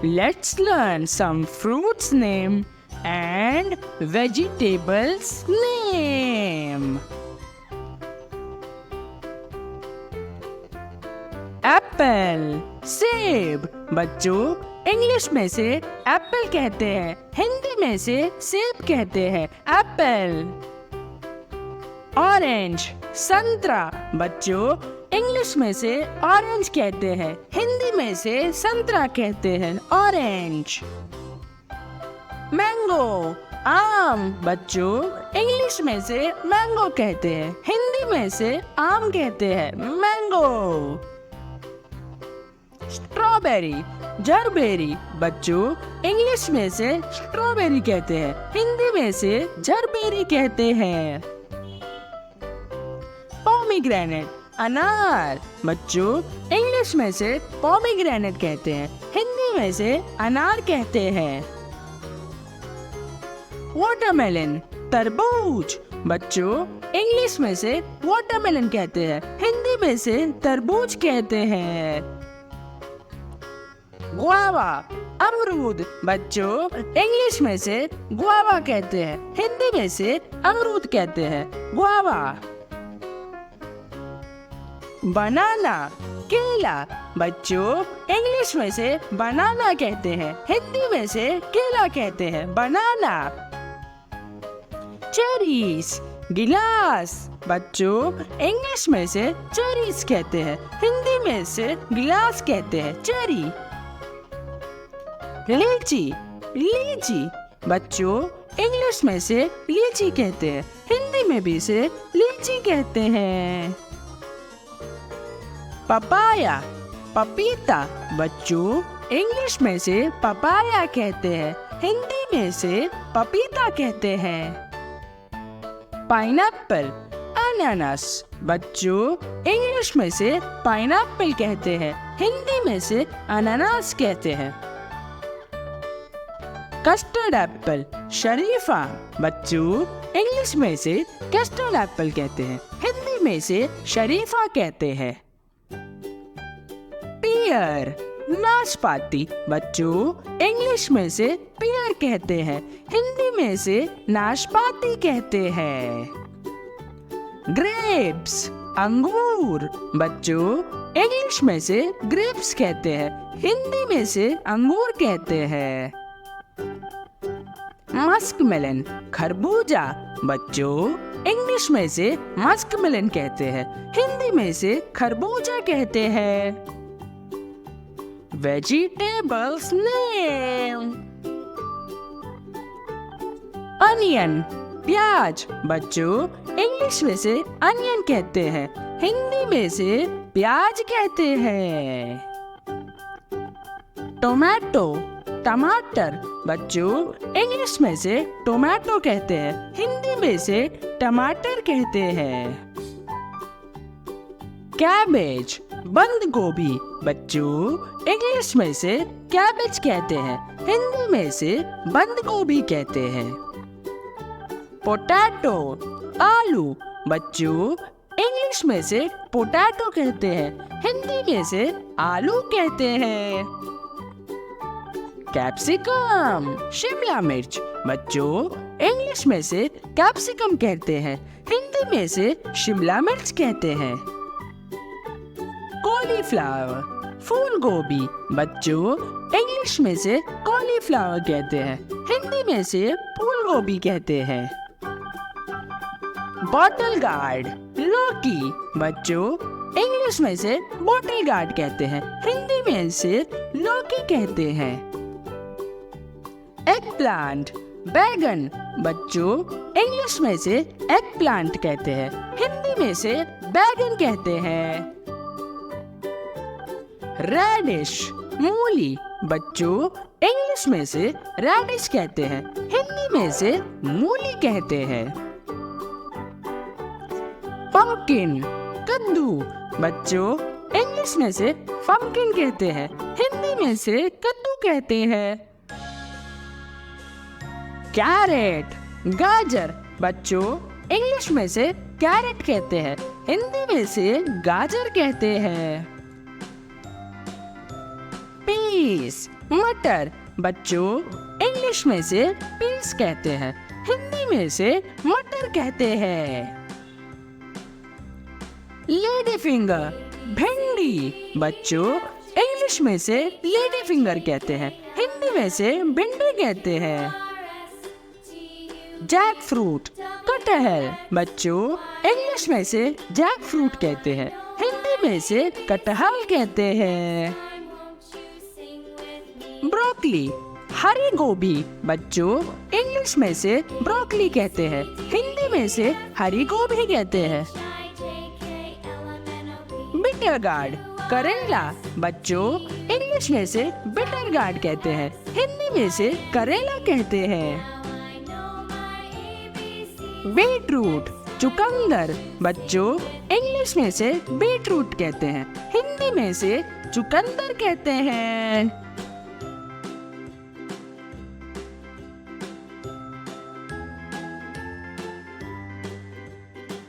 let's learn some fruits name and vegetables name. Apple, सेब। बच्चों, English में से एप्पल कहते हैं, हिंदी में से सेब कहते हैं। एप्पल। ऑरेंज, संतरा। बच्चों, इंग्लिश में से ऑरेंज कहते हैं, हिंदी में से संतरा कहते हैं। ऑरेंज। मैंगो, आम। बच्चों, इंग्लिश में से मैंगो कहते हैं, हिंदी में से आम कहते हैं। मैंगो। स्ट्रॉबेरी, जरबेरी। बच्चों, इंग्लिश में से स्ट्रॉबेरी कहते हैं, हिंदी में से जरबेरी कहते हैं। पोमीग्रेनेट, अनार। बच्चों, इंग्लिश में से पोमीग्रेनेट कहते हैं, हिंदी में से अनार कहते हैं। वाटरमेलन, तरबूज। बच्चों, इंग्लिश में से वाटरमेलन कहते हैं, हिंदी में से तरबूज कहते हैं। गुआवा, अमरूद। बच्चों, इंग्लिश में से गुआवा कहते हैं, हिंदी में से अमरूद कहते हैं। गुआवा। बनाना, केला। बच्चों, इंग्लिश में से बनाना कहते हैं, हिंदी में से केला कहते हैं। बनाना। चेरीज, गिलास। बच्चों, इंग्लिश में से चेरीज कहते हैं, हिंदी में से गिलास कहते हैं। चेरी। लीची, लीची। बच्चों, इंग्लिश में से लीची कहते हैं, हिंदी में भी से लीची कहते हैं। पपाया, पपीता। बच्चों, इंग्लिश में से पपाया कहते हैं, हिंदी में से पपीता कहते हैं। पाइनएप्पल, अनानास। बच्चों, इंग्लिश में से पाइनएप्पल कहते हैं, हिंदी में से अनानास कहते हैं। कस्टर्ड एप्पल, शरीफा। बच्चों, इंग्लिश में से कस्टर्ड एप्पल कहते हैं, हिंदी में से शरीफा कहते हैं। पियर, नाशपाती। बच्चों, इंग्लिश में से पियर कहते हैं, हिंदी में से नाशपाती कहते हैं। ग्रेप्स, अंगूर। बच्चों, इंग्लिश में से ग्रेप्स कहते हैं, हिंदी में से अंगूर कहते हैं। मस्कमेलन, खरबूजा। बच्चों, इंग्लिश में से मस्कमेलन कहते हैं, हिंदी में से खरबूजा कहते हैं। Vegetables name. अनियन, प्याज। बच्चों, इंग्लिश में से अनियन कहते हैं, हिंदी में से प्याज कहते हैं। टोमेटो, टमाटर। बच्चों, इंग्लिश में से टोमेटो कहते हैं, हिंदी में से टमाटर कहते हैं। कैबेज, बंद गोभी। बच्चों, इंग्लिश में से कैबेज कहते हैं, हिंदी में से बंद गोभी कहते हैं। पोटैटो, आलू। बच्चों, इंग्लिश में से पोटैटो कहते हैं, हिंदी में से आलू कहते हैं। कैप्सिकम, शिमला मिर्च। बच्चों, इंग्लिश में से कैप्सिकम कहते हैं, हिंदी में से शिमला मिर्च कहते हैं। कॉलीफ्लावर, फूल गोभी। बच्चों, इंग्लिश में से कॉलीफ्लावर कहते हैं, हिंदी में से फूल गोभी कहते हैं। बॉटल गार्ड, लौकी। बच्चों, इंग्लिश में से बॉटल गार्ड कहते हैं, हिंदी में से लौकी कहते हैं। एग प्लांट, बैगन। बच्चों, इंग्लिश में से एग प्लांट कहते हैं, हिंदी में से बैगन कहते हैं। रेडिश, मूली। बच्चों, इंग्लिश में से रेडिश कहते हैं, हिंदी में से मूली कहते हैं। पंपकिन, कद्दू। बच्चों, इंग्लिश में से पंपकिन कहते हैं, हिंदी में से कद्दू कहते हैं। कैरेट, गाजर। बच्चों, इंग्लिश में से कैरेट कहते हैं, हिंदी में से गाजर कहते हैं। पीस मटर बच्चों इंग्लिश में से पीस कहते हैं, हिंदी में से मटर कहते हैं। लेडी फिंगर भिंडी बच्चों इंग्लिश में से लेडी फिंगर कहते हैं, हिंदी में से भिंडी कहते हैं। जैक फ्रूट कटहल बच्चों इंग्लिश में से जैक फ्रूट कहते हैं, हिंदी में से कटहल कहते हैं। ब्रोकली हरी गोभी बच्चों इंग्लिश में से ब्रोकली कहते हैं, हिंदी में से हरी गोभी कहते हैं। बिटर गार्ड करेला बच्चों इंग्लिश में से बिटर गार्ड कहते हैं, हिंदी में से करेला कहते हैं। बीटरूट चुकंदर बच्चों इंग्लिश में से बीटरूट कहते हैं, हिंदी में से चुकंदर कहते हैं।